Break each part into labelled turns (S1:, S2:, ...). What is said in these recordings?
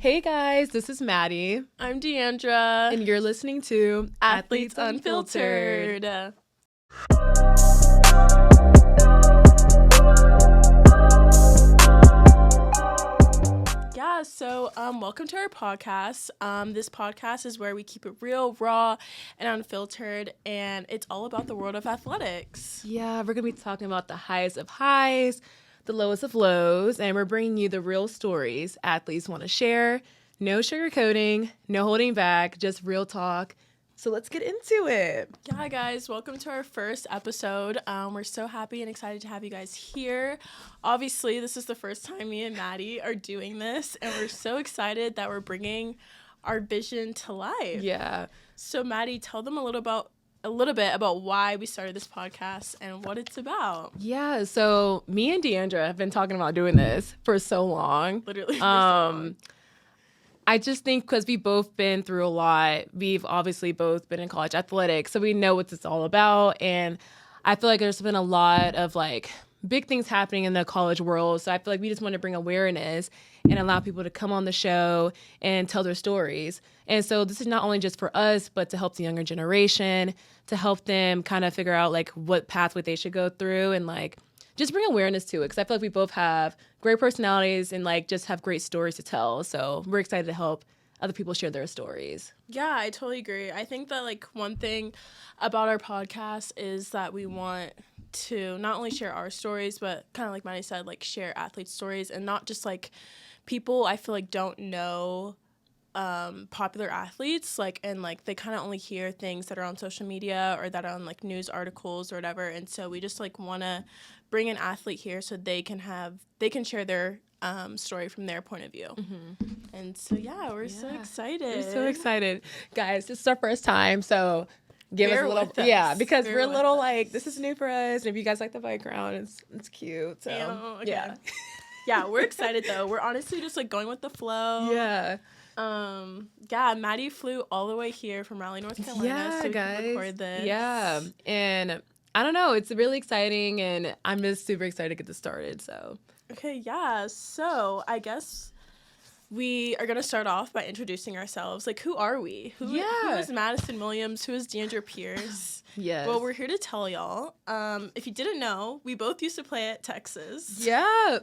S1: Hey guys, this is Madi.
S2: I'm DeAndra.
S1: And you're listening to
S2: Athletes Unfiltered. Yeah, so welcome to our podcast. This podcast is where we keep it real, raw, and unfiltered, and it's all about the world of athletics.
S1: Yeah, we're going to be talking about the highest of highs, the lowest of lows, and we're bringing you the real stories athletes want to share. No sugarcoating, no holding back, just real talk. So let's get into it.
S2: Yeah, guys, welcome to our first episode. We're so happy and excited to have you guys here. Obviously, this is the first time me and Madi are doing this, and we're so excited that we're bringing our vision to life.
S1: Yeah.
S2: So, Madi, tell them a little bit about why we started this podcast and what it's about.
S1: Yeah, so me and DeAndra have been talking about doing this for so long.
S2: Literally for so long.
S1: I just think because we've both been through a lot, we've obviously both been in college athletics, so we know what it's all about. And I feel like there's been a lot of big things happening in the college world. So I feel like we just want to bring awareness and allow people to come on the show and tell their stories. And so this is not only just for us, but to help the younger generation, to help them kind of figure out what pathway they should go through and just bring awareness to it, because I feel like we both have great personalities and just have great stories to tell. So we're excited to help other people share their stories.
S2: Yeah, I totally agree. I think that one thing about our podcast is that we want to not only share our stories, but kind of like Manny said, share athletes' stories, and not just people I feel don't know popular athletes, and they kind of only hear things that are on social media or that are on news articles or whatever. And so we just want to bring an athlete here so they can share their story from their point of view. Mm-hmm. And so we're so excited.
S1: We're so excited, guys. This is our first time, so give
S2: Bear
S1: us a little, because we're a little this is new for us. And if you guys like the background, it's cute. So
S2: okay. Yeah, we're excited though. We're honestly just going with the flow.
S1: Yeah.
S2: Maddie flew all the way here from Raleigh, North Carolina, so we can record this.
S1: Yeah, and I don't know, it's really exciting, and I'm just super excited to get this started. So
S2: okay, yeah. So I guess we are gonna start off by introducing ourselves. Who are we? Who is Madison Williams? Who is DeAndra Pierce?
S1: Yes.
S2: Well, we're here to tell y'all. If you didn't know, we both used to play at Texas.
S1: Yeah.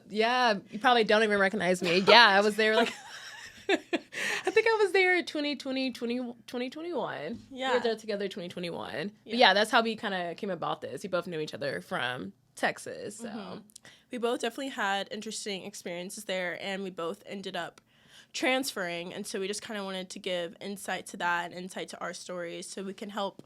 S1: You probably don't even recognize me. Yeah, I was there I think I was there 2021.
S2: Yeah.
S1: We were there together 2021. Yeah. But yeah, that's how we kind of came about this. We both knew each other from Texas. So
S2: we both definitely had interesting experiences there, and we both ended up transferring. And so we just kind of wanted to give insight to that and insight to our stories so we can help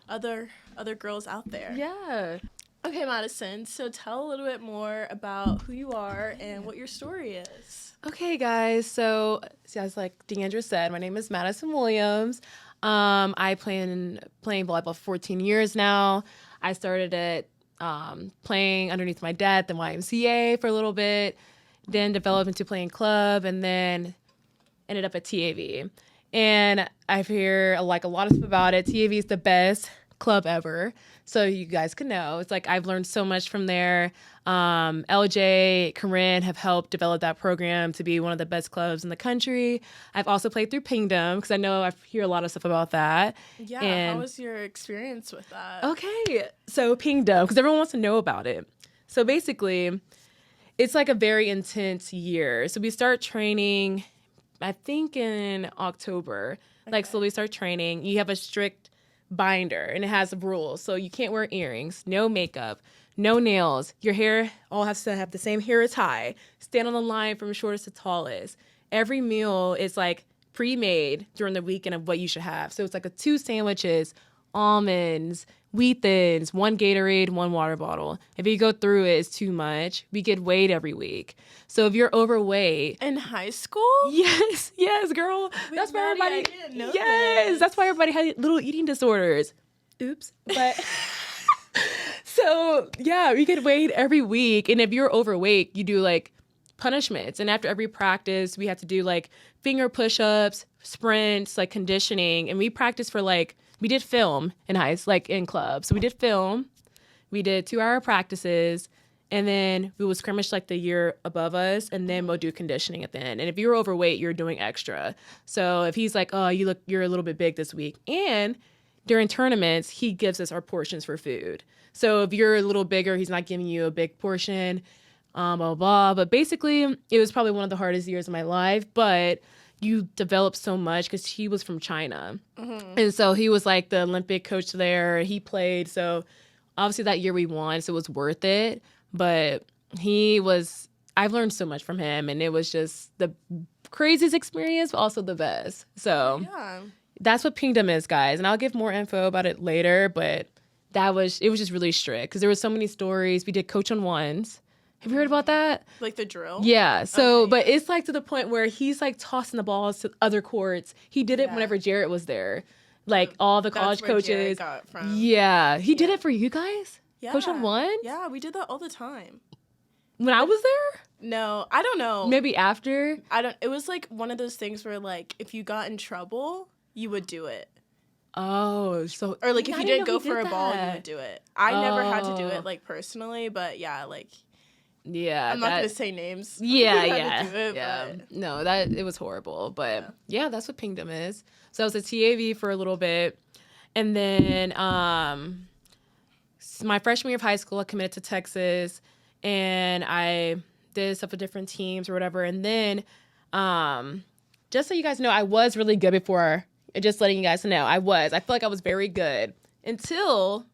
S2: other girls out there.
S1: Yeah.
S2: Okay, Madison, so tell a little bit more about who you are and what your story is.
S1: Okay, guys. So as DeAndra said, my name is Madison Williams. I playing volleyball for 14 years now. I started it playing underneath my dad at the YMCA for a little bit, then developed into playing club, and then ended up at TAV. And I hear a lot of stuff about it. TAV is the best club ever. So you guys can know. It's I've learned so much from there. LJ, Corinne have helped develop that program to be one of the best clubs in the country. I've also played through Pingdom because I know I hear a lot of stuff about that.
S2: Yeah, how was your experience with that?
S1: Okay, so Pingdom, because everyone wants to know about it. So basically, it's a very intense year. So we start training, I think in October.
S2: Okay.
S1: So we start training. You have a strict binder, and it has rules. So you can't wear earrings, no makeup, no nails. Your hair all has to have the same hair tie. Stand on the line from shortest to tallest. Every meal is pre-made during the weekend of what you should have. So it's 2 sandwiches, almonds, wheat thins, 1 Gatorade, 1 water bottle. If you go through it, it's too much. We get weighed every week. So if you're overweight
S2: in high school,
S1: yes, girl. That's why everybody. Yes, that's why everybody had little eating disorders. Oops, but. So yeah, we get weighed every week, and if you're overweight, you do punishments. And after every practice, we had to do finger push-ups, sprints, conditioning, and we practiced for we did film in in clubs. So we did film, we did 2-hour practices, And then we would scrimmage like the year above us, and then we'll do conditioning at the end. And if you're overweight, you're doing extra. So if he's like, oh, you're a little bit big this week. And during tournaments, he gives us our portions for food. So if you're a little bigger, he's not giving you a big portion, blah, blah, blah. But basically, it was probably one of the hardest years of my life. But you develop so much because he was from China. And so he was like the Olympic coach there. He played. So obviously that year we won, so it was worth it. But I've learned so much from him, and it was just the craziest experience, but also the best. So that's what Pingdom is, guys. And I'll give more info about it later, but it was just really strict because there were so many stories. We did coach on ones. Have you heard about that?
S2: Like the drill?
S1: Yeah. So, but it's like to the point where he's like tossing the balls to other courts. He did it whenever Jarrett was there. Like all the college coaches.
S2: Jarrett got from.
S1: Yeah. He did it for you guys?
S2: Yeah.
S1: Coach on one?
S2: Yeah, we did that all the time.
S1: When I was there?
S2: No, I don't know.
S1: Maybe after?
S2: It was like one of those things where like if you got in trouble, you would do it.
S1: Oh, so
S2: or like if you didn't go for a ball, you would do it. I never had to do it like personally, but yeah, like I'm not gonna say names.
S1: Yeah.
S2: Do it, but.
S1: No, it was horrible. But yeah, that's what Pingdom is. So I was a TAV for a little bit, and then my freshman year of high school, I committed to Texas, and I did stuff with different teams or whatever. And then, just so you guys know, I was really good before. Just letting you guys know, I feel like I was very good until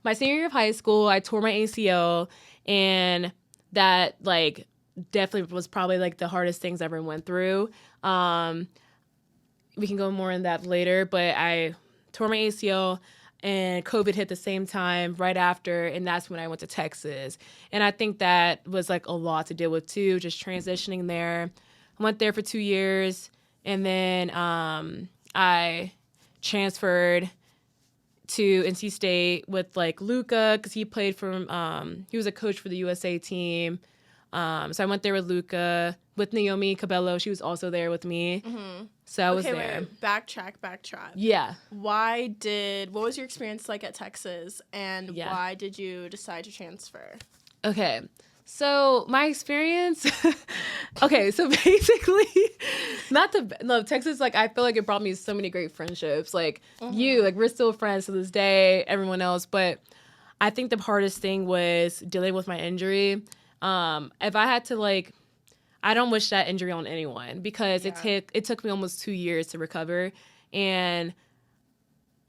S1: my senior year of high school. I tore my ACL, and that like definitely was probably like the hardest things I ever went through. We can go more in that later, but I tore my ACL. And COVID hit the same time right after, and that's when I went to Texas. And I think that was like a lot to deal with too, just transitioning there. I went there for 2 years, and then I transferred to NC State with like Luca because he played he was a coach for the USA team. So I went there with Luca, with Naomi Cabello. She was also there with me. So I was there.
S2: Wait, backtrack.
S1: Yeah.
S2: What was your experience like at Texas, and why did you decide to transfer?
S1: Okay. So my experience, okay, so basically, Texas, like, I feel like it brought me so many great friendships. Like, we're still friends to this day, everyone else. But I think the hardest thing was dealing with my injury. If I had to, like, I don't wish that injury on anyone because it took me almost 2 years to recover. And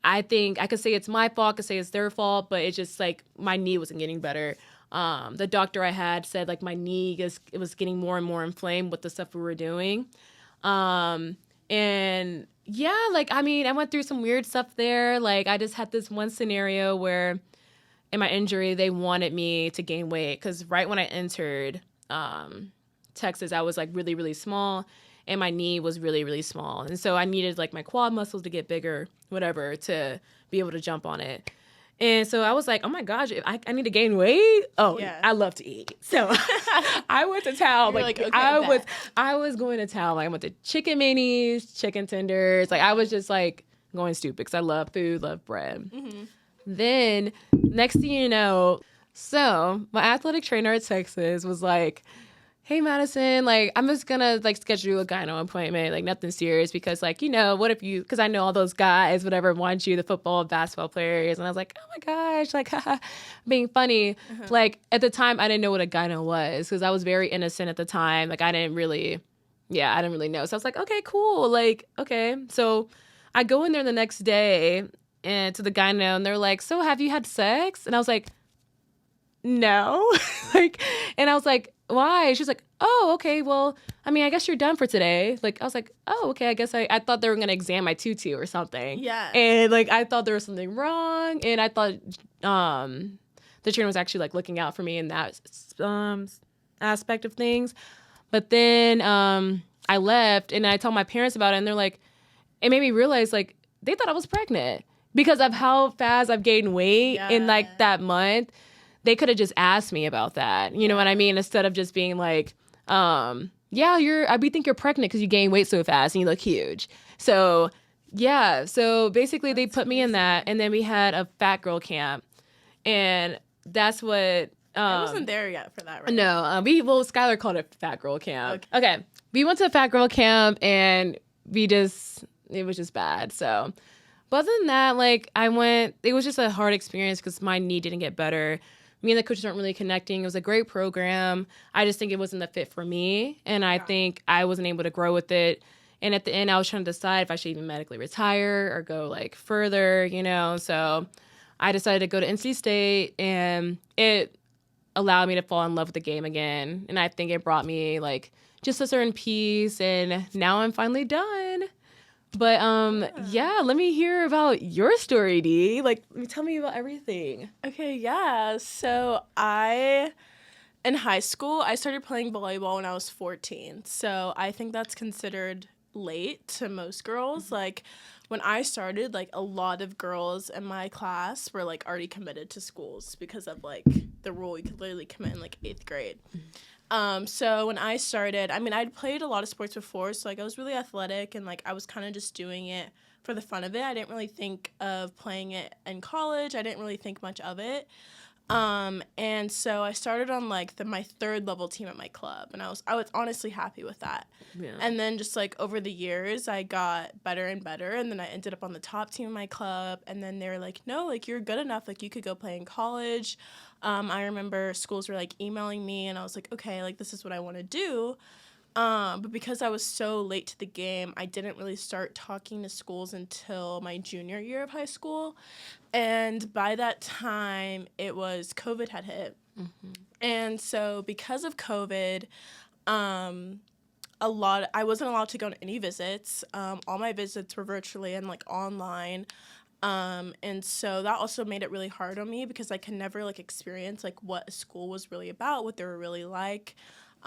S1: I think I could say it's my fault, I could say it's their fault, but it's just, like, my knee wasn't getting better. The doctor I had said like my knee it was getting more and more inflamed with the stuff we were doing. And yeah, like, I mean, I went through some weird stuff there. Like I just had this one scenario where in my injury, they wanted me to gain weight. 'Cause right when I entered, Texas, I was like really, really small and my knee was really, really small. And so I needed like my quad muscles to get bigger, whatever, to be able to jump on it. And so I was like, oh my gosh, I need to gain weight. Oh, yeah. I love to eat. So I went to town. Like okay, I was going to town. Like I went to chicken minis, chicken tenders. Like I was just like going stupid because I love food, love bread. Then next thing you know, so my athletic trainer at Texas was like, hey, Madison, like, I'm just gonna, like, schedule a gyno appointment, like, nothing serious, because, like, you know, what if you, because I know all those guys, whatever, want you, the football, basketball players, and I was like, oh, my gosh, like, being funny. Like, at the time, I didn't know what a gyno was, because I was very innocent at the time. Like, I didn't really know. So I was like, okay, cool, like, okay. So I go in there the next day, and to the gyno, and they're like, so have you had sex? And I was like, no. Like, and I was like, why? She's like, oh, okay, well, I mean, I guess you're done for today. Like, I was like, oh, okay, I guess I thought they were going to examine my tutu or something.
S2: Yeah.
S1: And, like, I thought there was something wrong. And I thought the trainer was actually, like, looking out for me in that aspect of things. But then I left, and I told my parents about it, and they're like, it made me realize, like, they thought I was pregnant because of how fast I've gained weight in, like, that month. They could have just asked me about that. You know what I mean? Instead of just being like, we think you're pregnant because you gain weight so fast and you look huge. So, yeah. So basically they put me in that. And then we had a fat girl camp. And that's what
S2: I wasn't there yet for that, right?
S1: No, Skylar called it fat girl camp.
S2: Okay.
S1: We went to fat girl camp and it was just bad. So, but other than that, like it was just a hard experience because my knee didn't get better. Me and the coaches weren't really connecting. It was a great program. I just think it wasn't the fit for me. And I think I wasn't able to grow with it. And at the end, I was trying to decide if I should even medically retire or go like further, So I decided to go to NC State, and it allowed me to fall in love with the game again. And I think it brought me like just a certain peace, and now I'm finally done. But let me hear about your story, Dee. Like, tell me about everything.
S2: Okay, yeah. So in high school, I started playing volleyball when I was 14. So I think that's considered late to most girls. Like, when I started, like, a lot of girls in my class were, like, already committed to schools because of, like, the rule you could literally commit in, like, 8th grade. So when I started, I mean, I'd played a lot of sports before, so, like, I was really athletic, and, like, I was kind of just doing it for the fun of it. I didn't really think of playing it in college. I didn't really think much of it. And so I started on, like, my 3rd level team at my club, and I was honestly happy with that. Yeah. And then just, like, over the years, I got better and better, and then I ended up on the top team of my club, and then they were like, no, like, you're good enough, like, you could go play in college. I remember schools were, like, emailing me, and I was like, okay, like, this is what I want to do. But because I was so late to the game, I didn't really start talking to schools until my junior year of high school. And by that time, COVID had hit. Mm-hmm. And so because of COVID, I wasn't allowed to go on any visits. All my visits were virtually and, like, online. And so that also made it really hard on me because I could never, like, experience, like, what a school was really about, what they were really like.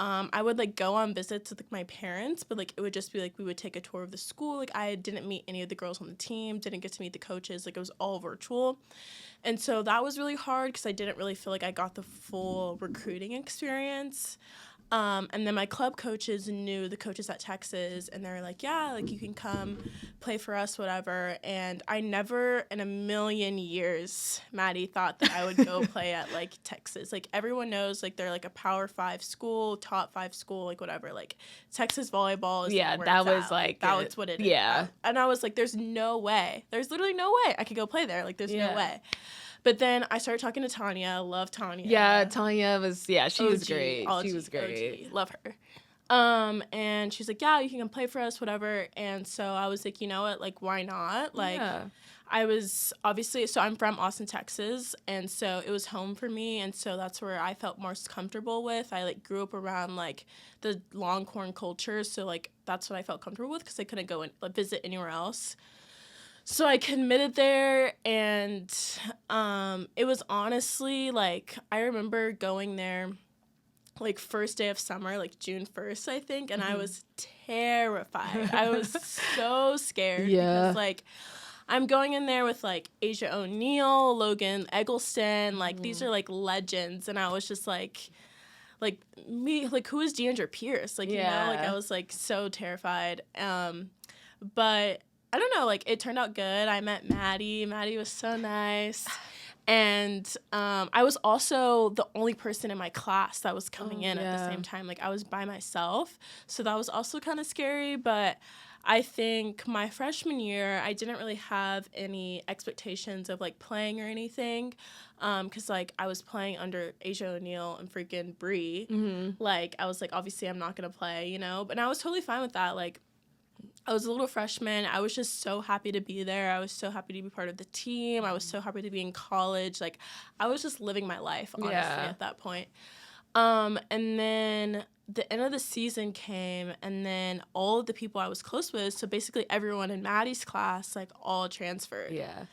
S2: I would, like, go on visits with, like, my parents, but, like, it would just be, like, we would take a tour of the school. Like, I didn't meet any of the girls on the team, didn't get to meet the coaches. Like, it was all virtual. And so that was really hard because I didn't really feel like I got the full recruiting experience. And then my club coaches knew the coaches at Texas, and they were like, yeah, like, you can come play for us, whatever. And I never in a million years, Maddie, thought that I would go play at, like, Texas. Like, everyone knows, like, they're, like, a Power 5 school, top 5 school, like, whatever. Like, Texas volleyball is
S1: where
S2: that was
S1: at. Like,
S2: that was what it is.
S1: Yeah.
S2: And I was like, there's no way. There's literally no way I could go play there. Like, there's no way. But then I started talking to Tanya. I love Tanya.
S1: Yeah, Tanya was, she was great.
S2: She was great. OG. Love her. And she's like, yeah, you can come play for us, whatever. And so I was like, you know what, like, why not? Like, I was so I'm from Austin, Texas. And so it was home for me. And so that's where I felt most comfortable with. I, like, grew up around, like, the Longhorn culture. So, like, that's what I felt comfortable with because I couldn't go and, like, visit anywhere else. So I committed there, and it was honestly, like, I remember going there, like, first day of summer, like, June 1st, I think, and I was terrified. I was so scared because, like, I'm going in there with, like, Asia O'Neal, Logan Eggleston, like, these are, like, legends, and I was just, like, me, like, who is DeAndra Pierce? Like, you know, like, I was, like, so terrified, but I don't know, like, it turned out good. I met Maddie. Maddie was so nice. And I was also the only person in my class that was coming in at the same time. Like, I was by myself. So that was also kind of scary. But I think my freshman year, I didn't really have any expectations of, like, playing or anything. Because, like, I was playing under Asia O'Neal and freaking Bree. Mm-hmm. Like, I was like, obviously, I'm not going to play, you know? But I was totally fine with that. Like, I was a little freshman. I was just so happy to be there. I was so happy to be part of the team. I was so happy to be in college. Like, I was just living my life, honestly, at that point. And then the end of the season came, and then all of the people I was close with, so basically everyone in Maddie's class, like, all transferred. Yeah.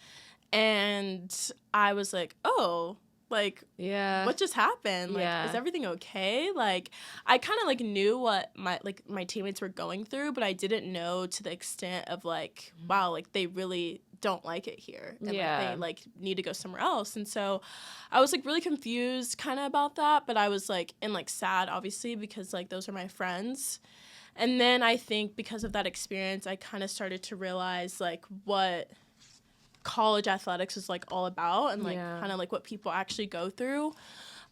S2: And I was like, oh, like, what just happened? Like, is everything okay? Like, I kind of, like, knew what my teammates were going through, but I didn't know to the extent of, like, wow, like, they really don't like it here. And, like, they, like, need to go somewhere else. And so I was, like, really confused kind of about that, but I was, like, sad, obviously, because, like, those are my friends. And then I think because of that experience, I kind of started to realize, like, what college athletics is, like, all about, and, like, kind of, like, what people actually go through.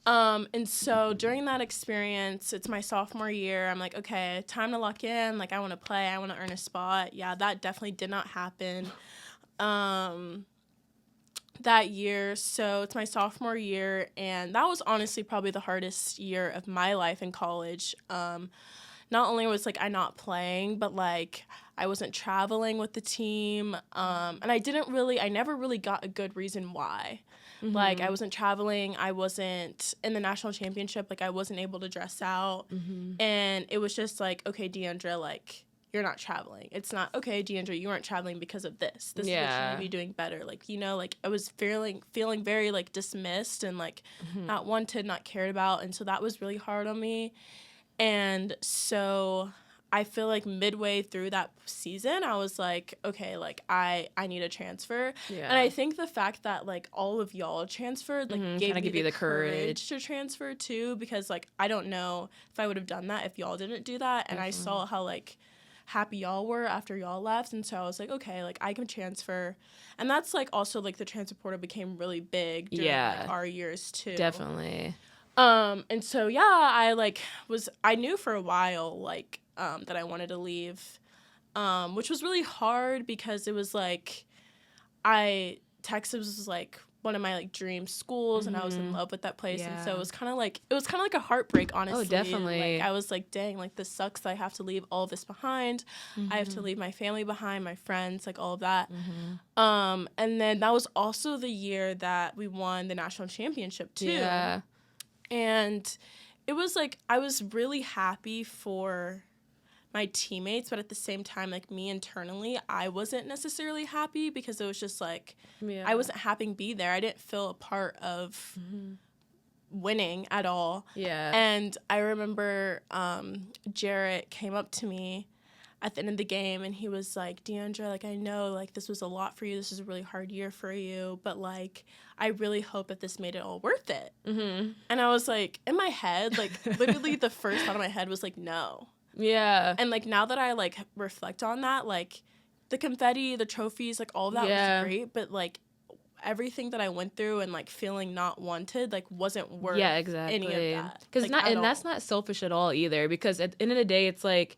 S2: And so during that experience, it's my sophomore year. I'm like, okay, time to lock in. Like, I want to play. I want to earn a spot. Yeah, that definitely did not happen that year. So it's my sophomore year, and that was honestly probably the hardest year of my life in college. Not only was, like, I not playing, but, like, I wasn't traveling with the team. And I never really got a good reason why. Mm-hmm. Like, I wasn't traveling. I wasn't in the national championship. Like, I wasn't able to dress out. Mm-hmm. And it was just like, okay, DeAndra, like, you're not traveling. It's not, okay, DeAndra, you weren't traveling because of this. This is what you need to be doing better. Like, you know, like, I was feeling very, like, dismissed and, like, not wanted, not cared about. And so that was really hard on me. And so I feel like midway through that season, I was like, okay, like, I need a transfer. Yeah. And I think the fact that, like, all of y'all transferred, like, gave me the courage to transfer, too, because, like, I don't know if I would have done that if y'all didn't do that. And I saw how, like, happy y'all were after y'all left. And so I was like, okay, like, I can transfer. And that's, like, also, like, the transfer portal became really big during, like, our years, too.
S1: Definitely.
S2: And so, yeah, I knew for a while, like, that I wanted to leave, which was really hard because it was, like, Texas was, like, one of my, like, dream schools, and I was in love with that place, and so it was kind of like a heartbreak, honestly.
S1: Oh, definitely.
S2: Like, I was like, dang, like, this sucks that I have to leave all of this behind. I have to leave my family behind, my friends, like, all of that. And then that was also the year that we won the national championship, too. Yeah. And it was, like, I was really happy for my teammates, but at the same time, like, me internally, I wasn't necessarily happy because it was just, like, I wasn't happy to be there. I didn't feel a part of winning at all. Yeah. And I remember Jarrett came up to me at the end of the game, and he was like, DeAndra, like, I know, like, this was a lot for you. This is a really hard year for you, but, like, I really hope that this made it all worth it. Mm-hmm. And I was like, in my head, like, literally the first thought in my head was, like, no. Yeah. And, like, now that I, like, reflect on that, like, the confetti, the trophies, like, all of that was great, but, like, everything that I went through and, like, feeling not wanted, like, wasn't worth any of that.
S1: Because
S2: like,
S1: that's not selfish at all either, because at the end of the day, it's like,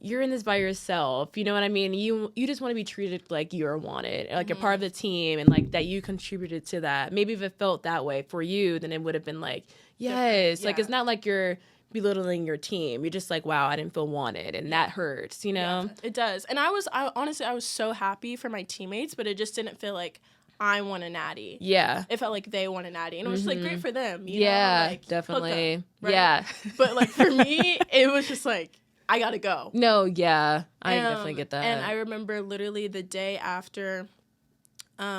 S1: you're in this by yourself, you know what I mean? You just want to be treated like you're wanted, like you're part of the team, and like that you contributed to that. Maybe if it felt that way for you, then it would have been like, yes, like it's not like you're belittling your team. You're just like, wow, I didn't feel wanted, and that hurts, you know?
S2: Yeah, it does. And honestly, I was so happy for my teammates, but it just didn't feel like I won a natty. Yeah. It felt like they won a natty. And it was just, like, great for them, you know? Like,
S1: definitely.
S2: Them, right?
S1: Yeah.
S2: But, like, for me, it was just, like, I gotta go.
S1: No, yeah. I definitely get that.
S2: And I remember literally the day after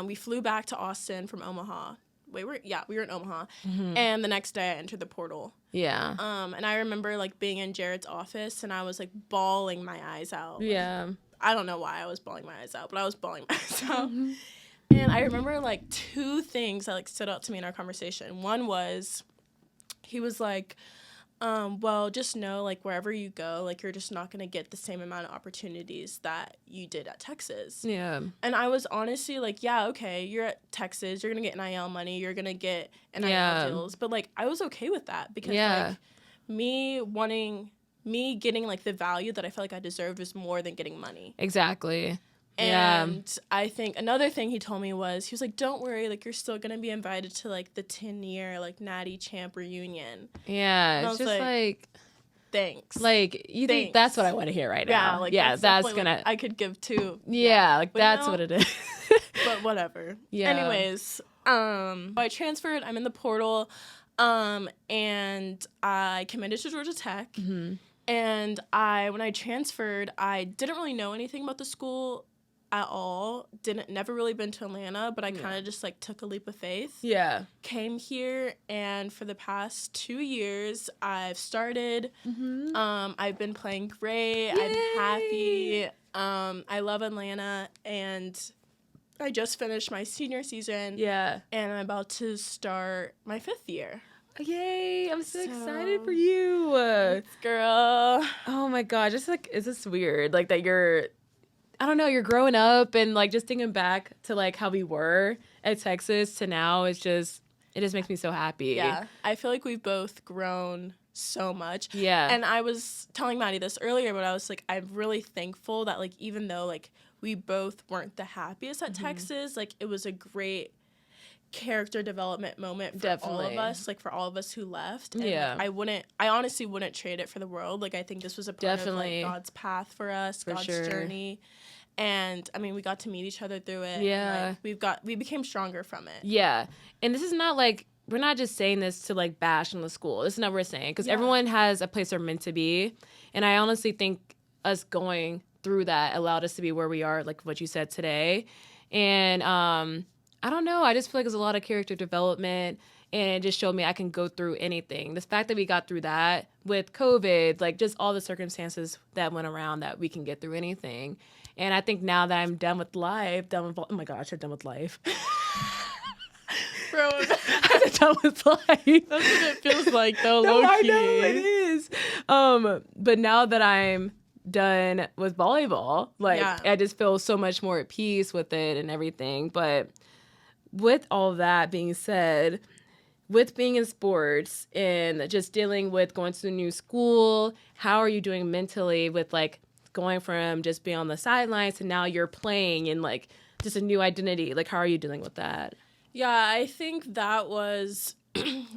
S2: we flew back to Austin from Omaha. We were in Omaha. Mm-hmm. And the next day I entered the portal. Yeah. And I remember, like, being in Jared's office, and I was, like, bawling my eyes out. Yeah. Like, I don't know why I was bawling my eyes out, but I was bawling my eyes out. Mm-hmm. And I remember, like, two things that, like, stood out to me in our conversation. One was, he was like, well, just know, like, wherever you go, like, you're just not going to get the same amount of opportunities that you did at Texas. Yeah. And I was honestly like, yeah, okay, you're at Texas, you're going to get NIL money, you're going to get NIL deals. But, like, I was okay with that because, like, me getting, like, the value that I felt like I deserved was more than getting money.
S1: Exactly.
S2: And I think another thing he told me was, he was like, don't worry, like, you're still going to be invited to, like, the 10-year, like, Natty Champ reunion.
S1: Yeah, and it's just like,
S2: thanks.
S1: Like, you think that's what I want to hear right now.
S2: Yeah, like,
S1: that's going to...
S2: I could give two.
S1: Yeah, like, that's what it is.
S2: But whatever. Yeah. Anyways, I transferred, I'm in the portal, and I committed to Georgia Tech. Mm-hmm. And when I transferred, I didn't really know anything about the school at all. Never really been to Atlanta, but I kind of just, like, took a leap of faith. Yeah. Came here, and for the past 2 years, I've started. Mm-hmm. I've been playing great. Yay! I'm happy. I love Atlanta, and I just finished my senior season. Yeah. And I'm about to start my 5th year.
S1: Yay! I'm so excited for you.
S2: Thanks, girl.
S1: Oh my gosh, it's like, it's just weird, like, that you're growing up, and, like, just thinking back to, like, how we were at Texas to now is just, it just makes me so happy.
S2: Yeah, I feel like we've both grown so much.
S1: Yeah.
S2: And I was telling Maddie this earlier, but I was like, I'm really thankful that, like, even though, like, we both weren't the happiest at Texas, like, it was a great character development moment for all of us, like, for all of us who left. And
S1: Yeah.
S2: like, I honestly wouldn't trade it for the world. Like, I think this was a part of, like, God's path for us, God's journey. And I mean, we got to meet each other through it.
S1: Yeah.
S2: And, like, we became stronger from it.
S1: Yeah. And this is not like, we're not just saying this to, like, bash on the school. This is not what we're saying. Because everyone has a place they're meant to be. And I honestly think us going through that allowed us to be where we are, like what you said today. And I don't know. I just feel like there's a lot of character development. And it just showed me I can go through anything. The fact that we got through that with COVID, like, just all the circumstances that went around, that we can get through anything. And I think now that I'm done with life, oh my gosh, I'm done with life.
S2: Bro,
S1: I'm done with life.
S2: that's what it feels like, though,
S1: No,
S2: low-key.
S1: I know it is. But now that I'm done with volleyball, like, I just feel so much more at peace with it and everything. But with all that being said, with being in sports and just dealing with going to a new school, how are you doing mentally with, like, going from just being on the sidelines to now you're playing and, like, just a new identity? Like, how are you dealing with that?
S2: Yeah, I think that was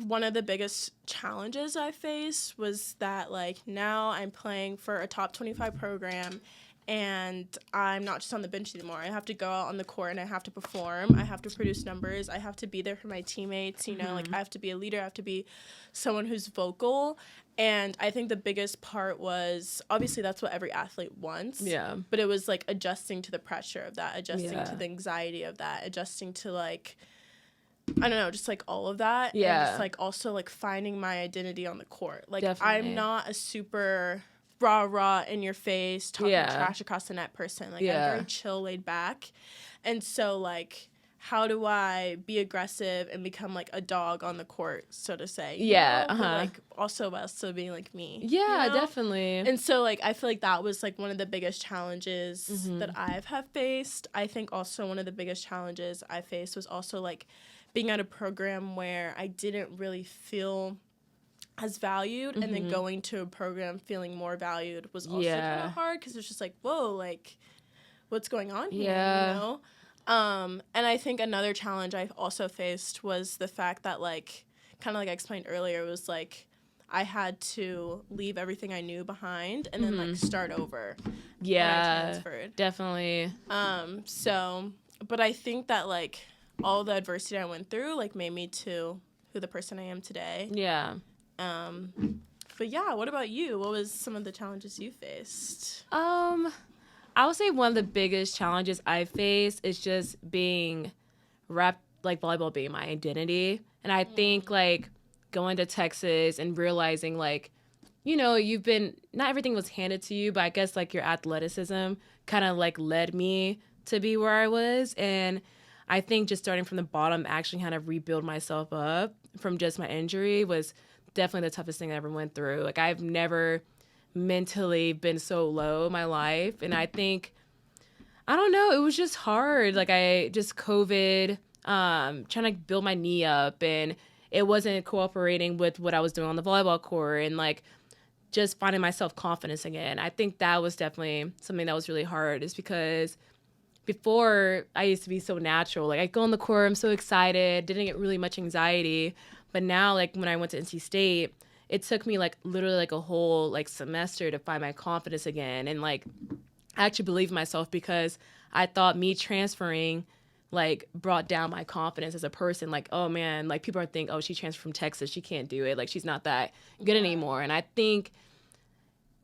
S2: one of the biggest challenges I faced, was that, like, now I'm playing for a top 25 program and I'm not just on the bench anymore. I have to go out on the court and I have to perform. I have to produce numbers. I have to be there for my teammates, you know, like, I have to be a leader. I have to be someone who's vocal. And I think the biggest part was, obviously that's what every athlete wants.
S1: Yeah.
S2: But it was, like, adjusting to the pressure of that, adjusting to the anxiety of that, adjusting to, like, I don't know, just, like, all of that.
S1: Yeah.
S2: And just, like, also, like, finding my identity on the court. Like,
S1: Definitely.
S2: I'm not a super rah, in your face, talking trash across the net person. Like, I'm very chill, laid back. And so, like, how do I be aggressive and become, like, a dog on the court, so to say?
S1: Yeah,
S2: But, like, also being, like, me.
S1: Yeah,
S2: you know?
S1: definitely.
S2: And so, like, I feel like that was, like, one of the biggest challenges that have faced. I think also one of the biggest challenges I faced was also, like, being at a program where I didn't really feel as valued, and then going to a program feeling more valued was also kind of hard, because it's just like, whoa, like, what's going on here, you know? And I think another challenge I also faced was the fact that, like, kind of like I explained earlier, was, like, I had to leave everything I knew behind and then, like, start over when I transferred.
S1: Definitely.
S2: So, but I think that, like, all the adversity I went through, like, made me to who the person I am today.
S1: Yeah.
S2: But yeah, what about you? What was some of the challenges you faced?
S1: I would say one of the biggest challenges I faced is just being wrapped, like, volleyball being my identity. And I think, like, going to Texas and realizing, like, you know, not everything was handed to you, but I guess, like, your athleticism kind of, like, led me to be where I was. And I think just starting from the bottom, actually kind of rebuild myself up from just my injury was definitely the toughest thing I ever went through. Like, I've never mentally been so low in my life. And I think, I don't know, it was just hard. Like, COVID, trying to build my knee up, and it wasn't cooperating with what I was doing on the volleyball court, and, like, just finding my self-confidence again. I think that was definitely something that was really hard, is because before I used to be so natural. Like, I go on the court, I'm so excited, didn't get really much anxiety. But now, like, when I went to NC State, it took me, like, literally, like, a whole, like, semester to find my confidence again. And, like, I actually believed in myself, because I thought me transferring, like, brought down my confidence as a person. Like, oh, man, like, people are thinking, oh, she transferred from Texas, she can't do it. Like, she's not that good anymore. And I think,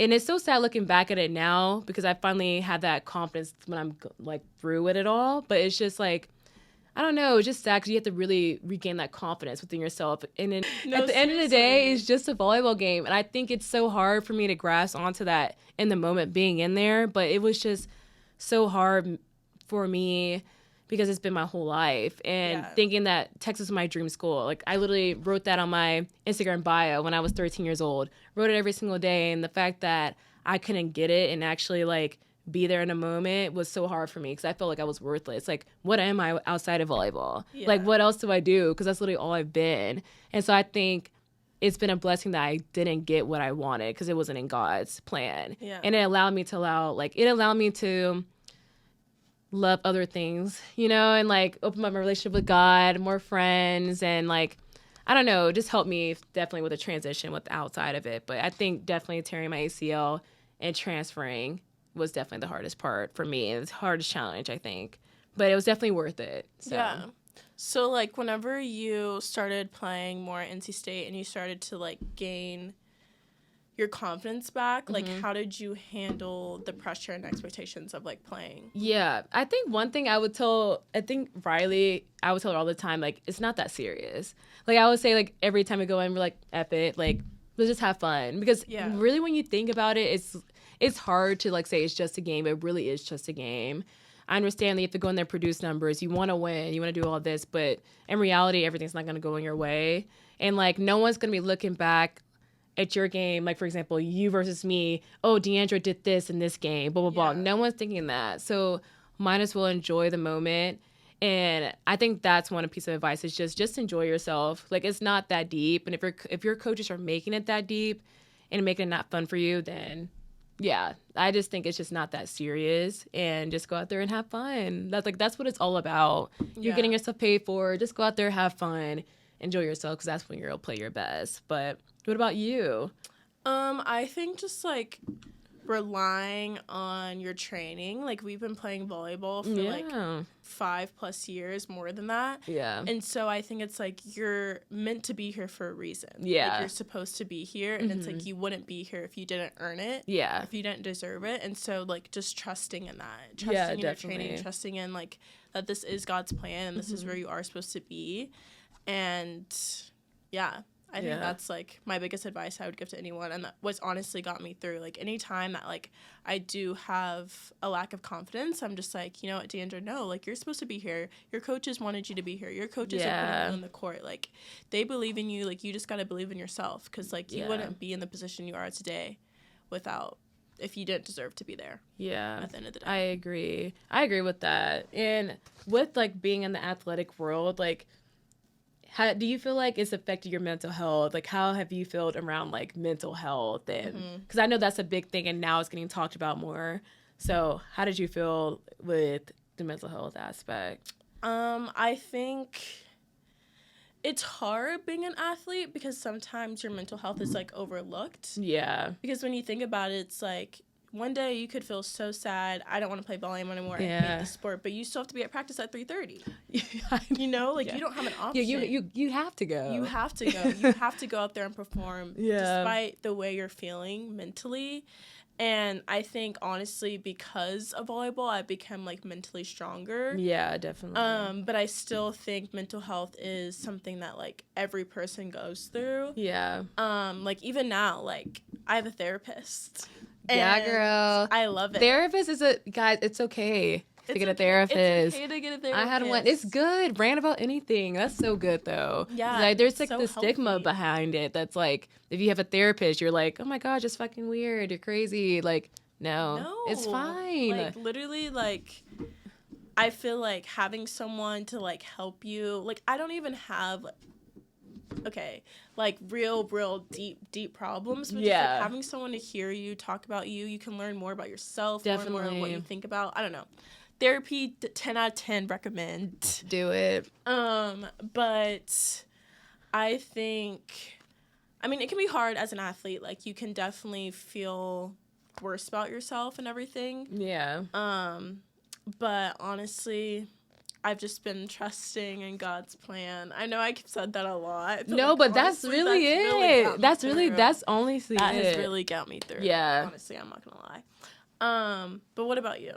S1: and it's so sad looking back at it now, because I finally had that confidence when I'm, like, through with it all. But it's just, like, I don't know, it's just sad, because you have to really regain that confidence within yourself. And then at the end of the day, it's just a volleyball game. And I think it's so hard for me to grasp onto that in the moment being in there. But it was just so hard for me, because it's been my whole life. And thinking that Texas was my dream school. Like, I literally wrote that on my Instagram bio when I was 13 years old. Wrote it every single day. And the fact that I couldn't get it and actually, like, be there in a moment was so hard for me because I felt like I was worthless. Like, what am I outside of volleyball?
S2: Yeah.
S1: Like, what else do I do? Because that's literally all I've been. And so I think it's been a blessing that I didn't get what I wanted because it wasn't in God's plan.
S2: Yeah.
S1: And it allowed me to love other things, you know, and like open up my relationship with God, more friends, and like, I don't know, just helped me definitely with the transition with the outside of it. But I think definitely tearing my ACL and transferring was definitely the hardest part for me. It was the hardest challenge, I think. But it was definitely worth it. So.
S2: Yeah. So, like, whenever you started playing more at NC State and you started to, like, gain your confidence back, like, how did you handle the pressure and expectations of, like, playing?
S1: Yeah. I think one thing Riley, I would tell her all the time, like, it's not that serious. Like, I would say, like, every time we go in, we're like, F it. Like, let's just have fun. Because really when you think about it, it's hard to, like, say it's just a game. It really is just a game. I understand that you have to go in there, produce numbers. You want to win. You want to do all this. But in reality, everything's not going to go in your way. And, like, no one's going to be looking back at your game. Like, for example, you versus me. Oh, DeAndra did this in this game, blah, blah, blah. No one's thinking that. So might as well enjoy the moment. And I think that's one piece of advice is just enjoy yourself. Like, it's not that deep. And if your coaches are making it that deep and making it not fun for you, then yeah, I just think it's just not that serious, and just go out there and have fun. That's what it's all about. You're getting yourself paid for. Just go out there, have fun, enjoy yourself, because that's when you'll play your best. But what about you?
S2: I think just like relying on your training. Like, we've been playing volleyball for like 5+ years, more than that.
S1: Yeah.
S2: And so I think it's like you're meant to be here for a reason.
S1: Yeah.
S2: Like, you're supposed to be here, and it's like you wouldn't be here if you didn't earn it.
S1: Yeah.
S2: If you didn't deserve it. And so, like, just trusting in that. Trusting in your training, trusting in, like, that this is God's plan and this is where you are supposed to be. And, yeah. I think that's, like, my biggest advice I would give to anyone, and that what's honestly got me through. Like, any time that, like, I do have a lack of confidence, I'm just like, you know what, DeAndra, no, like, you're supposed to be here. Your coaches wanted you to be here. Your coaches are putting you on the court. Like, they believe in you. Like, you just got to believe in yourself, because, like, you wouldn't be in the position you are today if you didn't deserve to be there.
S1: Yeah.
S2: At the end of the day.
S1: I agree with that. And with, like, being in the athletic world, like, how do you feel like it's affected your mental health? Like, how have you felt around, like, mental health? And because I know that's a big thing, and now it's getting talked about more. So how did you feel with the mental health aspect?
S2: I think it's hard being an athlete because sometimes your mental health is, like, overlooked.
S1: Yeah.
S2: Because when you think about it, it's like, one day you could feel so sad, I don't want to play volleyball anymore, I hate the sport, but you still have to be at practice at 3:30. You know, like, you don't have an option.
S1: Yeah, you have to go.
S2: You have to go. You have to go out there and perform despite the way you're feeling mentally. And I think, honestly, because of volleyball, I've become, like, mentally stronger.
S1: Yeah, definitely.
S2: But I still think mental health is something that, like, every person goes through.
S1: Yeah.
S2: Like, even now, like, I have a therapist.
S1: Yeah, girl.
S2: I love it.
S1: Therapist guys, it's okay to get a therapist.
S2: It's okay to get a therapist.
S1: I had one. It's good. Rant about anything. That's so good, though.
S2: Yeah.
S1: Like, there's, like,
S2: so
S1: the stigma
S2: healthy
S1: behind it that's, like, if you have a therapist, you're like, oh, my gosh, it's fucking weird. You're crazy. Like, no. It's fine.
S2: Like, literally, like, I feel like having someone to, like, help you. Like, I don't even have, like, real deep problems, but just, like, having someone to hear you talk about you can learn more about yourself, learn more of what you think about. I don't know. Therapy, 10 out of 10 recommend.
S1: Do it.
S2: But I think, I mean, it can be hard as an athlete. Like, you can definitely feel worse about yourself and everything.
S1: Yeah.
S2: But honestly, I've just been trusting in God's plan. I know I said that a lot.
S1: No,
S2: like,
S1: but
S2: honestly,
S1: that's really it. That's honestly
S2: that
S1: it.
S2: has really got me through.
S1: Yeah.
S2: Honestly, I'm not gonna lie. But what about you?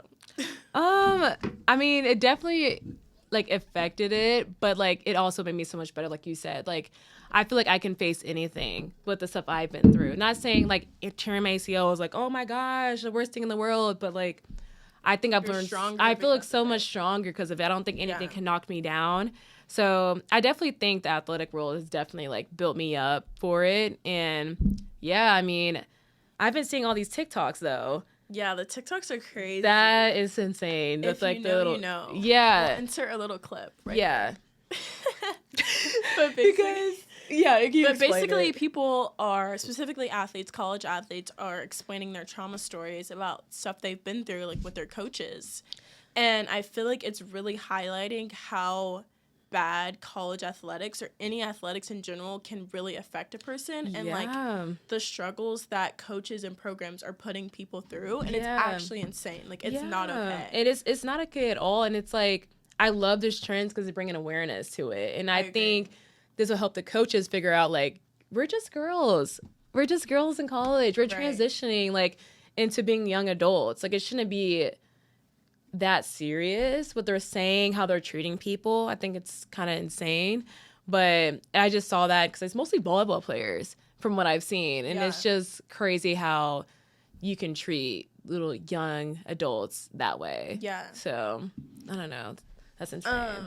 S1: I mean, it definitely, like, affected it, but, like, it also made me so much better, like you said. Like, I feel like I can face anything with the stuff I've been through. Not saying, like, tearing my ACL was like, oh my gosh, the worst thing in the world, but, like, I think I've learned. I feel like so much stronger because of it. I don't think anything can knock me down. So I definitely think the athletic world has definitely, like, built me up for it. And yeah, I mean, I've been seeing all these TikToks though
S2: Yeah, the TikToks are crazy.
S1: That is insane. That's
S2: if
S1: like
S2: you
S1: the
S2: know,
S1: little,
S2: you know.
S1: yeah.
S2: We'll insert a little clip right
S1: Yeah.
S2: But basically,
S1: but
S2: basically people are, specifically athletes, college athletes, are explaining their trauma stories about stuff they've been through, like with their coaches. And I feel like it's really highlighting how bad college athletics or any athletics in general can really affect a person, and like the struggles that coaches and programs are putting people through, and it's actually insane. Like, it's not okay.
S1: It's not okay at all. And it's like, I love this trends because they bring an awareness to it. And I think this will help the coaches figure out, like, we're just girls in college, we're transitioning like into being young adults. Like, it shouldn't be that serious what they're saying, how they're treating people. I think it's kind of insane. But I just saw that because it's mostly volleyball players from what I've seen. And it's just crazy how you can treat little young adults that way.
S2: Yeah.
S1: So, I don't know. That's insane.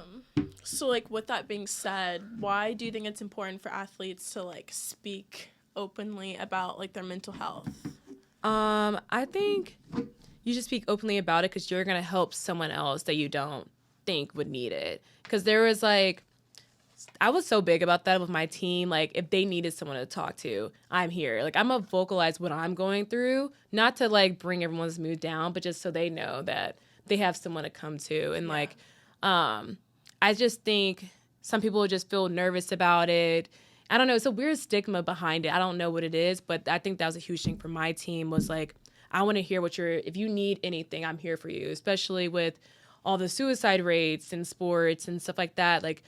S2: So, like, with that being said, why do you think it's important for athletes to, like, speak openly about, like, their mental health?
S1: I think you should speak openly about it because you're going to help someone else that you don't think would need it. Because there was, like, I was so big about that with my team. Like, if they needed someone to talk to, I'm here. Like, I'm going to vocalize what I'm going through, not to, like, bring everyone's mood down, but just so they know that they have someone to come to. And, like, I just think some people just feel nervous about it. I don't know. It's a weird stigma behind it. I don't know what it is, but I think that was a huge thing for my team was like, I want to hear if you need anything, I'm here for you, especially with all the suicide rates in sports and stuff like that. Like,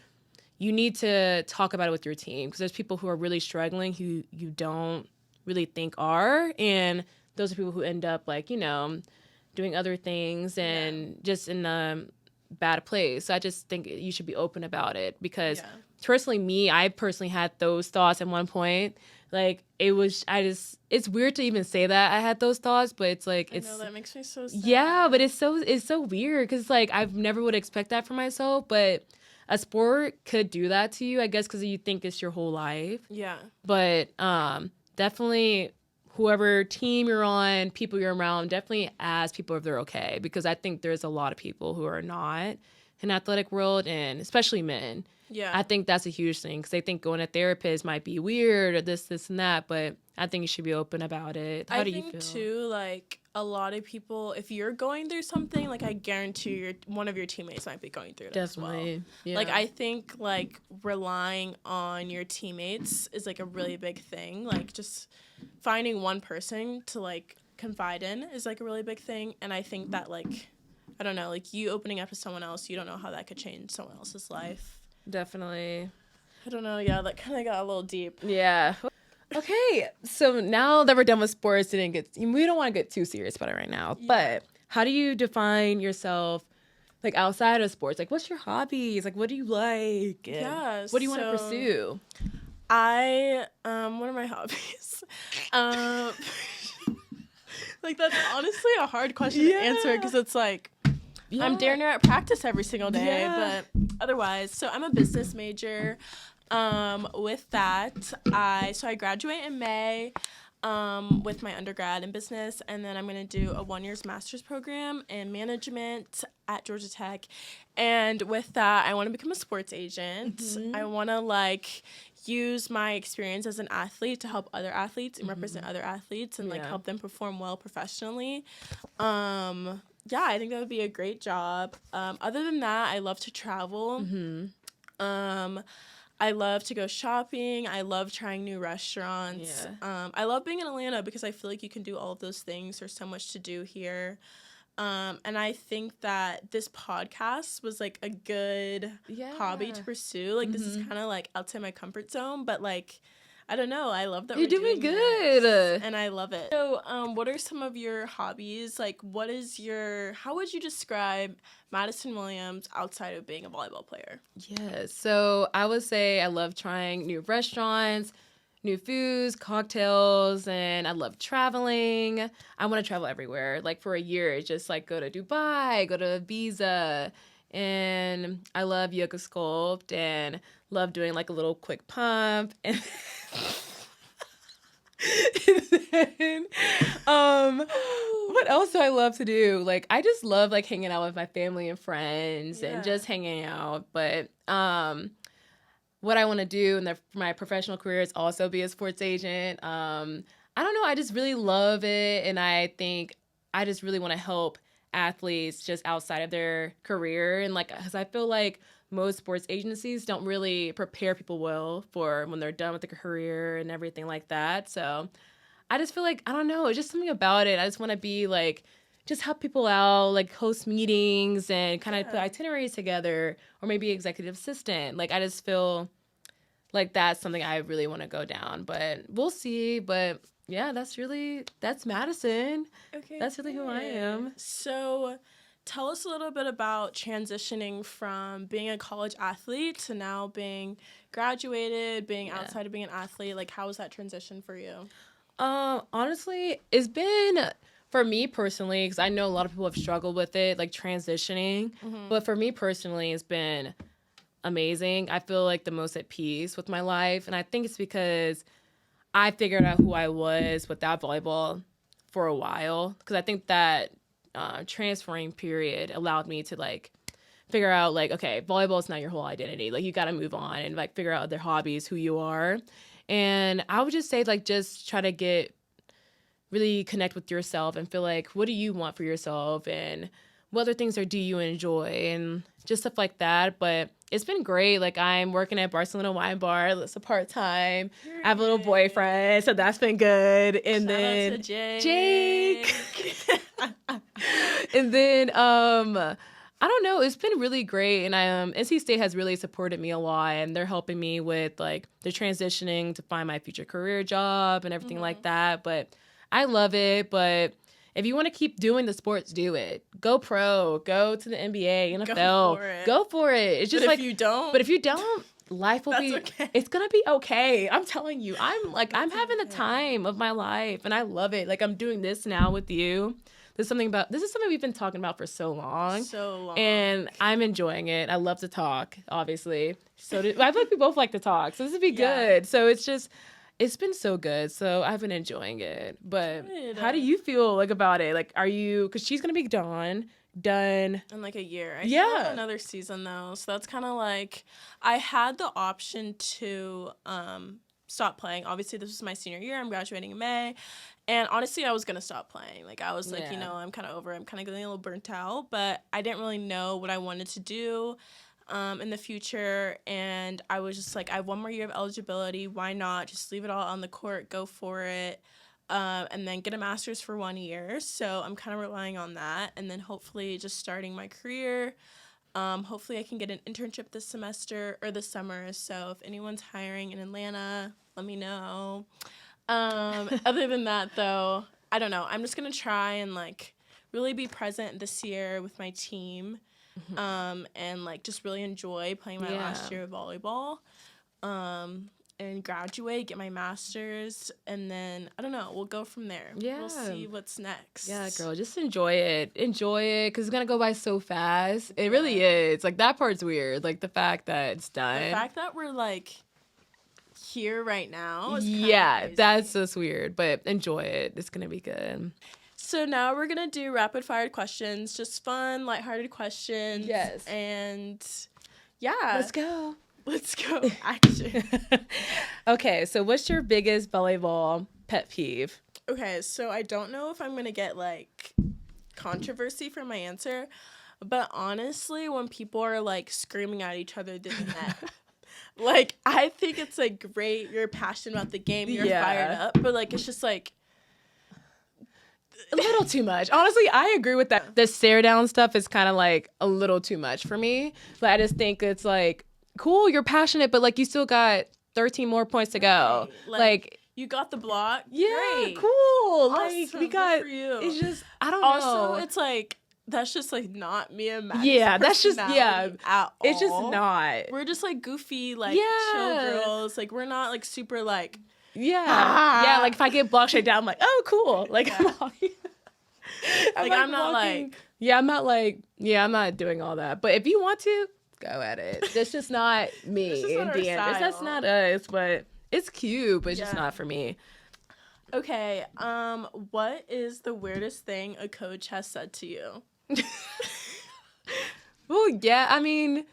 S1: you need to talk about it with your team because there's people who are really struggling who you don't really think are. And those are people who end up, like, you know, doing other things and just in a bad place. So I just think you should be open about it because personally, I personally had those thoughts at one point. Like, it's weird to even say that I had those thoughts, but it's like,
S2: I know, that makes me so sad.
S1: Yeah, but it's so weird because, like, I've never would expect that for myself, but a sport could do that to you, I guess, because you think it's your whole life. Yeah. But definitely whoever team you're on, people you're around, definitely ask people if they're okay because I think there's a lot of people who are not in the athletic world, and especially men. Yeah. I think that's a huge thing because they think going to therapist might be weird or this, and that, but I think you should be open about it. How do you feel? I think,
S2: too, like, a lot of people, if you're going through something, like, I guarantee one of your teammates might be going through it as well. Yeah. Like, I think, like, relying on your teammates is, like, a really big thing. Like, just finding one person to, like, confide in is, like, a really big thing. And I think that, like, I don't know, like, you opening up to someone else, you don't know how that could change someone else's life.
S1: Definitely.
S2: I don't know. Yeah, that kind of got a little deep.
S1: Yeah. Okay. So now that we're done with sports, we don't want to get too serious about it right now. Yeah. But how do you define yourself, like, outside of sports? Like, what's your hobbies? Like, what do you like? Yeah. What do you want to pursue?
S2: What are my hobbies? Like, that's honestly a hard question to answer because it's like, I'm darn near at practice every single day, but otherwise, so I'm a business major. With that, I graduate in May with my undergrad in business, and then I'm going to do a 1-year master's program in management at Georgia Tech. And with that, I want to become a sports agent. Mm-hmm. I want to, like, use my experience as an athlete to help other athletes and represent other athletes and, like, help them perform well professionally. Yeah, I think that would be a great job. Other than that, I love to travel. Mm-hmm. I love to go shopping. I love trying new restaurants. Yeah. I love being in Atlanta because I feel like you can do all of those things. There's so much to do here. And I think that this podcast was, like, a good hobby to pursue. Like, this is kind of, like, outside my comfort zone, but, like, I don't know. I love that you're doing good, and I love it. So, what are some of your hobbies? Like, how would you describe Madison Williams outside of being a volleyball player?
S1: Yeah, so I would say I love trying new restaurants, new foods, cocktails, and I love traveling. I want to travel everywhere. Like, for a year, just, like, go to Dubai, go to Ibiza, and I love yoga sculpt and love doing, like, a little quick pump. And then, What else do I love to do? Like, I just love like hanging out with my family and friends and just hanging out. But what I want to do in my professional career is also be a sports agent. I don't know. I just really love it, and I think I just really want to help athletes just outside of their career, and like, because I feel like most sports agencies don't really prepare people well for when they're done with their career and everything like that. So I just feel like, I don't know, it's just something about it. I just want to be like, just help people out, like host meetings and kind of put itineraries together, or maybe executive assistant. Like, I just feel like that's something I really want to go down, but we'll see. But yeah, that's Madison.
S2: Okay.
S1: That's really who I am.
S2: So tell us a little bit about transitioning from being a college athlete to now being graduated, being outside of being an athlete. Like, how was that transition for you?
S1: Honestly, it's been, for me personally, because I know a lot of people have struggled with it, like transitioning. But for me personally, it's been amazing. I feel like the most at peace with my life. And I think it's because I figured out who I was without volleyball for a while. Because I think that transferring period allowed me to like figure out like, okay, volleyball is not your whole identity. Like, you got to move on and like figure out other hobbies, who you are. And I would just say like, just try to really connect with yourself and feel like, what do you want for yourself, and what other things do you enjoy, and just stuff like that. But it's been great. Like, I'm working at Barcelona Wine Bar. It's a part-time. I have a little boyfriend, so that's been good. And
S2: Shout out to
S1: Jake. And then I don't know, it's been really great. And NC State has really supported me a lot, and they're helping me with like the transitioning to find my future career job and everything like that. But I love it. But if you want to keep doing the sports, do it. Go pro. Go to the NBA, NFL. Go for it. It's just, but if you don't, life will be okay. It's gonna be okay. I'm telling you. I'm having the time of my life, and I love it. Like, I'm doing this now with you. This is something we've been talking about for so long. And I'm enjoying it. I love to talk, obviously. I feel like we both like to talk. So this would be good. So it's been so good. So I've been enjoying it. But how do you feel like about it? Like, because she's going to be done in like a year. I still have another season though. So that's kind of like, I had the option to stop playing. Obviously, this was my senior year. I'm graduating in May. And honestly, I was going to stop playing. Like, I was like, I'm kind of over it. I'm kind of getting a little burnt out. But I didn't really know what I wanted to do in the future. And I was just like, I have one more year of eligibility. Why not? Just leave it all on the court. Go for it. And then get a master's for 1 year. So I'm kind of relying on that. And then hopefully just starting my career. Hopefully I can get an internship this semester or this summer. So if anyone's hiring in Atlanta, let me know. Other than that, though, I don't know. I'm just going to try and, like, really be present this year with my team and, like, just really enjoy playing my last year of volleyball and graduate, get my master's, and then, I don't know, we'll go from there. Yeah. We'll see what's next. Yeah, girl, just enjoy it. Enjoy it, because it's going to go by so fast. It really is. Like, that part's weird. Like, the fact that it's done. The fact that we're, like, here right now is crazy. That's just weird, but enjoy it. It's gonna be good. So now we're gonna do rapid fire questions, just fun, lighthearted questions. Yes. And let's go action. Okay, so what's your biggest volleyball pet peeve? Okay, so I don't know if I'm gonna get like controversy for my answer, but honestly, when people are like screaming at each other through the net. Like, I think it's, like, great. You're passionate about the game. You're fired up. But, like, it's just, like, a little too much. Honestly, I agree with that. The stare down stuff is kind of, like, a little too much for me. But I just think it's, like, cool, you're passionate, but, like, you still got 13 more points to go. Like you got the block. Yeah, great. Cool. Awesome. Like, we got, good for you. It's just, I don't know. Also, it's, like, that's just, like, not me and Maddie's that's just, at all. It's just not. We're just, like, goofy, like, chill girls. Like, we're not, like, super, like, yeah, like, if I get blocked straight down, I'm like, oh, cool. Like, I'm not, like, I'm not doing all that. But if you want to, go at it. That's just not me and DeAndra. That's not us, but it's cute, but it's just not for me.
S2: Okay, what is the weirdest thing a coach has said to you?
S1: Well, yeah, I mean,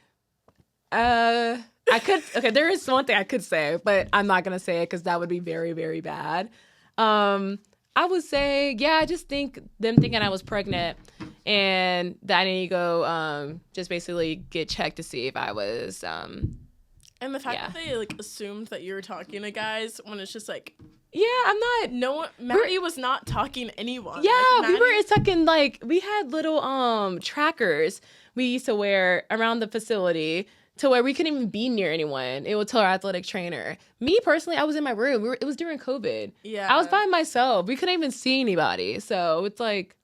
S1: I could, okay, there is one thing I could say, but I'm not going to say it because that would be very, very bad. I would say, yeah, I just think them thinking I was pregnant and that I need to go just basically get checked to see if I was,
S2: And the fact
S1: Yeah.
S2: that they like assumed that you were talking to guys when it's just like
S1: yeah, I'm not.
S2: no one. Maddie was not talking to anyone.
S1: Yeah,
S2: Like,
S1: we were
S2: Maddie-
S1: talking like we had little trackers we used to wear around the facility to where we couldn't even be near anyone. It would tell our athletic trainer. Me personally, I was in my room. It was during COVID.
S2: Yeah.
S1: I was by myself. We couldn't even see anybody. So it's like,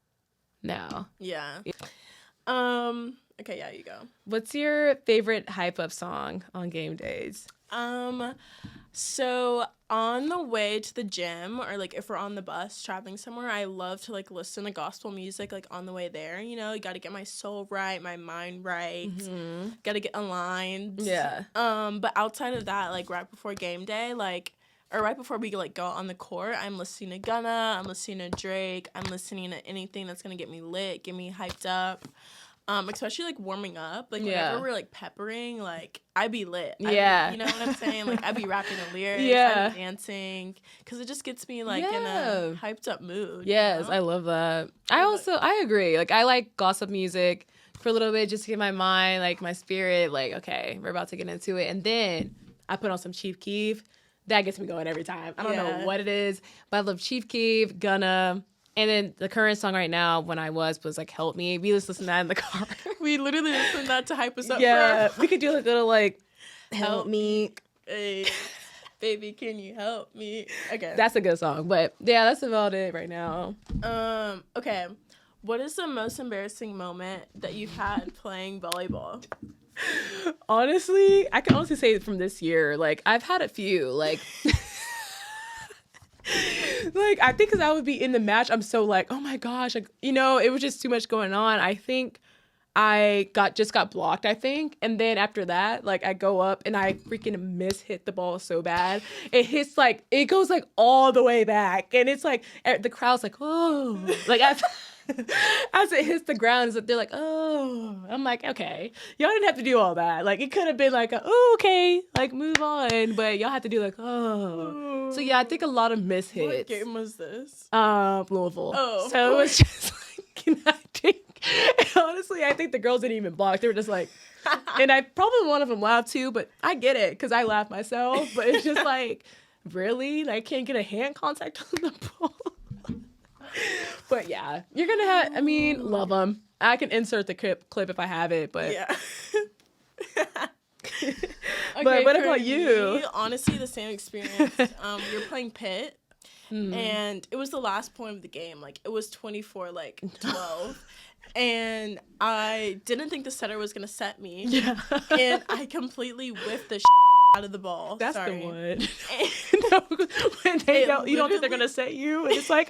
S1: no.
S2: Yeah. Okay, yeah, you go.
S1: What's your favorite hype up song on game days?
S2: So on the way to the gym or like if we're on the bus traveling somewhere, I love to like listen to gospel music like on the way there. You know, you got to get my soul right, my mind right, got to get aligned.
S1: Yeah.
S2: But outside of that, like right before game day, like or right before we like go out on the court, I'm listening to Gunna, I'm listening to Drake, I'm listening to anything that's gonna get me lit, get me hyped up. Especially like warming up, like whenever we're like peppering, like I be lit.
S1: Yeah.
S2: You know what I'm saying? Like I be rapping the lyrics,
S1: Yeah.
S2: I be dancing, because it just gets me like in a hyped up mood.
S1: Yes,
S2: you know?
S1: I love that. I agree. Like I like gossip music for a little bit just to get my mind, like my spirit, like, okay, we're about to get into it. And then I put on some Chief Keef. That gets me going every time. I don't know what it is, but I love Chief Keef, Gunna. And then the current song right now, when I was like, Help Me. We just listen to that in the car.
S2: We literally listen to that to hype us up.
S1: Yeah,
S2: for
S1: we could do like a little like, Help Me.
S2: Hey, baby, can you help me? Okay.
S1: That's a good song. But yeah, that's about it right now.
S2: Okay. What is the most embarrassing moment that you've had playing volleyball?
S1: Honestly, I can honestly say from this year, like I've had a few, like like I think because I would be in the match, I'm so like, oh my gosh, like it was just too much going on. I think I just got blocked, I think, and then after that, like I go up and I freaking hit the ball so bad, it goes like all the way back, and it's like the crowd's like, oh, like as it hits the ground, they're like, oh. I'm like, okay, y'all didn't have to do all that. Like, it could have been like, oh, okay, like, move on. But y'all had to do like, oh. So, yeah, I think a lot of mishits.
S2: What game was this?
S1: Louisville.
S2: Oh.
S1: So it was just like, honestly, I think the girls didn't even block. They were just like, and I probably one of them laughed too, but I get it because I laugh myself. But it's just like, really? Like, I can't get a hand contact on the ball. But yeah, you're gonna have. I mean, love them. I can insert the clip if I have it. But
S2: yeah.
S1: But what about you?
S2: Me, honestly, the same experience. You're playing Pitt, and it was the last point of the game. Like it was 24-12, and I didn't think the setter was gonna set me.
S1: Yeah.
S2: And I completely whiffed the out of the ball.
S1: That's
S2: Sorry.
S1: the one. No, when you don't think they're gonna set you, and it's like.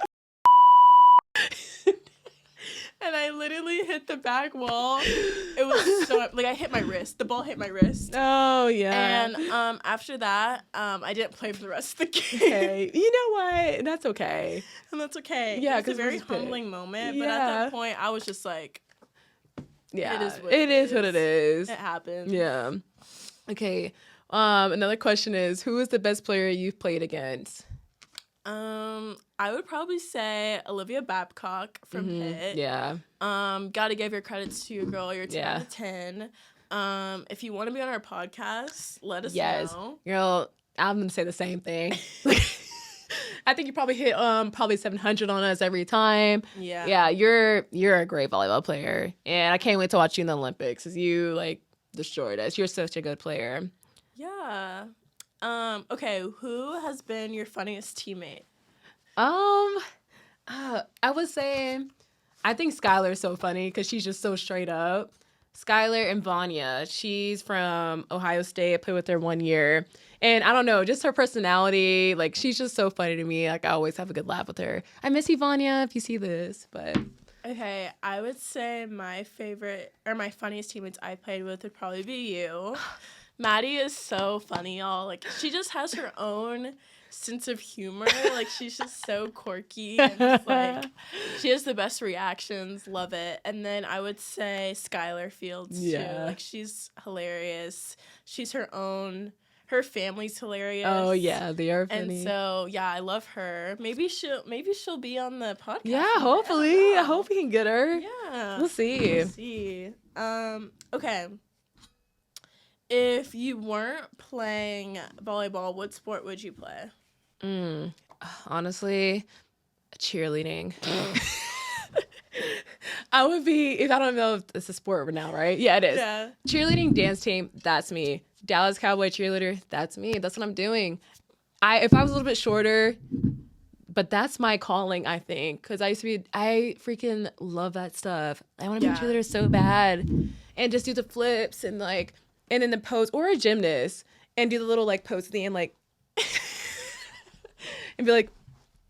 S2: And I literally hit the back wall. It was so like I hit my wrist. The ball hit my wrist.
S1: Oh yeah.
S2: And after that, I didn't play for the rest of the game.
S1: Okay. You know what? That's okay.
S2: And that's okay.
S1: Yeah,
S2: it's a very
S1: it's
S2: humbling moment. But at that point, I was just like,
S1: yeah,
S2: it is
S1: what it is.
S2: It happens.
S1: Yeah. Okay. Another question is, who is the best player you've played against?
S2: I would probably say Olivia Babcock from Pitt.
S1: Yeah.
S2: Gotta give your credits to your girl. You're 10
S1: Yeah.
S2: out of 10. If you want to be on our podcast, let us
S1: Yes.
S2: know.
S1: Girl, I'm gonna say the same thing. I think you probably hit probably 700 on us every time.
S2: Yeah.
S1: Yeah, you're a great volleyball player, and I can't wait to watch you in the Olympics because you like destroyed us. You're such a good player.
S2: Yeah. Okay, who has been your funniest teammate?
S1: I would say, I think Skylar's so funny because she's just so straight up. Skylar and Vanya, she's from Ohio State. I played with her 1 year. And I don't know, just her personality, like she's just so funny to me. Like I always have a good laugh with her. I miss you, Vanya, if you see this, but.
S2: Okay, I would say my favorite or my funniest teammates I played with would probably be you. Maddie is so funny, y'all. Like she just has her own sense of humor. Like, she's just so quirky and just, like, she has the best reactions. Love it. And then I would say Skylar Fields too. Like, she's hilarious. She's her family's hilarious.
S1: Oh yeah, they are funny.
S2: And so yeah, I love her. Maybe she'll be on the podcast.
S1: Yeah, hopefully. I hope we can get her.
S2: Yeah.
S1: We'll see.
S2: Okay. If you weren't playing volleyball, what sport would you play?
S1: Honestly, cheerleading. I would be, if I don't know if it's a sport now, right? Yeah, it is.
S2: Yeah.
S1: Cheerleading, dance team, that's me. Dallas Cowboy cheerleader, that's me. That's what I'm doing. If I was a little bit shorter, but that's my calling, I think. Because I freaking love that stuff. I want to be a cheerleader so bad. And just do the flips and like, and then the pose, or a gymnast, and do the little like pose at the end, like, and be like,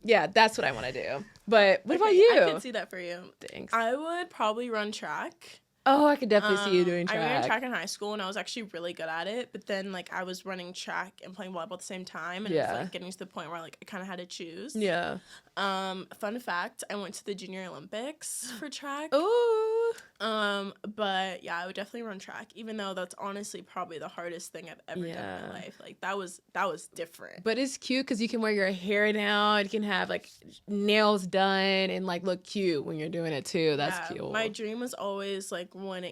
S1: yeah, that's what I want to do. But what about you?
S2: I could see that for you.
S1: Thanks.
S2: I would probably run track.
S1: Oh, I could definitely see you doing track.
S2: I ran track in high school, and I was actually really good at it. But then, like, I was running track and playing volleyball at the same time, and it was, like, getting to the point where, like, I kind of had to choose.
S1: Yeah.
S2: Fun fact, I went to the Junior Olympics for track.
S1: Ooh.
S2: But, yeah, I would definitely run track, even though that's honestly probably the hardest thing I've ever done in my life. Like, that was different.
S1: But it's cute because you can wear your hair down. You can have, like, nails done and, like, look cute when you're doing it, too. That's cute.
S2: My dream was always, like,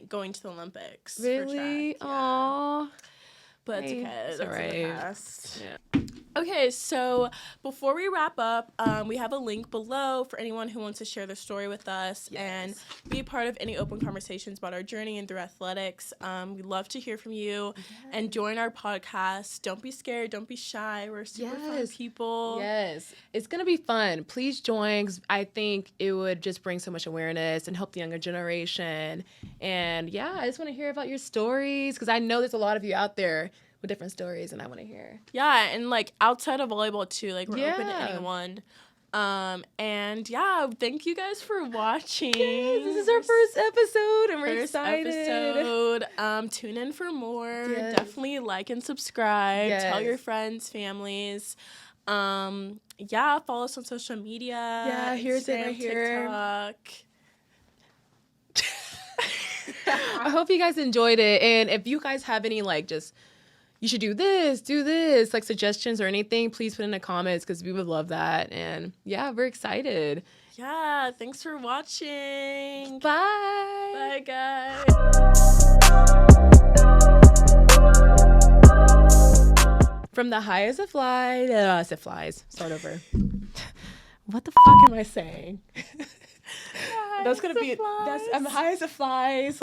S2: going to the Olympics.
S1: Really?
S2: For track.
S1: Aww.
S2: But it's okay.
S1: That's
S2: That's
S1: right.
S2: in the past.
S1: Yeah.
S2: Okay, so before we wrap up, we have a link below for anyone who wants to share their story with us and be a part of any open conversations about our journey and through athletics. We'd love to hear from you and join our podcast. Don't be scared. Don't be shy. We're super fun people.
S1: Yes. It's going to be fun. Please join. 'Cause I think it would just bring so much awareness and help the younger generation. And, yeah, I just want to hear about your stories because I know there's a lot of you out there with different stories, and I want to hear.
S2: Yeah, and like outside of volleyball too, like we're open to anyone. And yeah, thank you guys for watching.
S1: Yes, this is our first episode, and we're excited.
S2: Episode. Tune in for more. Definitely like and subscribe. Tell your friends, families. Yeah, follow us on social media.
S1: Yeah, here's it right here.
S2: TikTok.
S1: I hope you guys enjoyed it, and if you guys have any like just you should do this, like suggestions or anything, please put in the comments because we would love that. And yeah, we're excited.
S2: Yeah, thanks for watching.
S1: Bye.
S2: Bye, guys.
S1: From the highest of flies, I said flies. Start over. What the fuck am I saying? That's gonna be. That's I'm high as a flies.